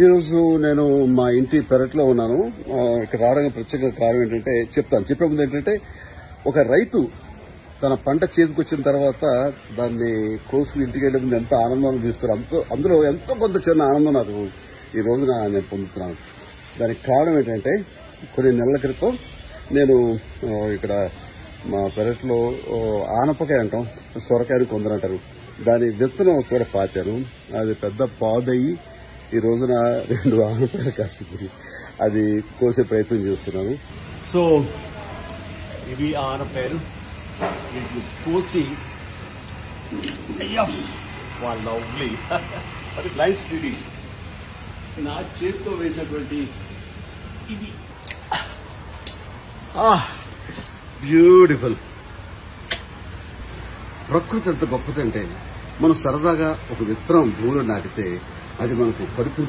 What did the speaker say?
ఈరోజు నేను మా ఇంటి పెరట్లో ఉన్నాను. ఇక్కడ రావడానికి ప్రత్యేక కారణం ఏంటంటే చెప్పే ముందు ఏంటంటే, ఒక రైతు తన పంట చేతికొచ్చిన తర్వాత దాన్ని కోసుకుని ఇంటికి వెళ్లే ముందు ఎంత ఆనందం తీస్తారు, అందులో ఎంతో కొంత చిన్న ఆనందం నాకు ఈ రోజున నేను పొందుతున్నాను. దానికి కారణం ఏంటంటే, కొన్ని నెలల క్రితం నేను ఇక్కడ మా పెరట్లో ఆనపకాయ అంటాం, సొరకాయని కొందరంటారు, దాని విత్తనం చోట పాతాను. అది పెద్ద పాదయ్యి ఈ రోజున 2 ఆనపకాయలు కాస్తుంది. అది కోసే ప్రయత్నం చేస్తున్నాను. సో ఇవి ఆనపకాయలు వీటిని కోసి వాళ్ళ లవ్లీ అది నైస్ ఫీడింగ్. నా చేతితో వేసినటువంటి ఇవి బ్యూటిఫుల్. ప్రకృతి ఎంత గొప్పదంటే, మనం సరదాగా ఒక విత్తనం భూమిలో నాటితే అది మనకు కడుపు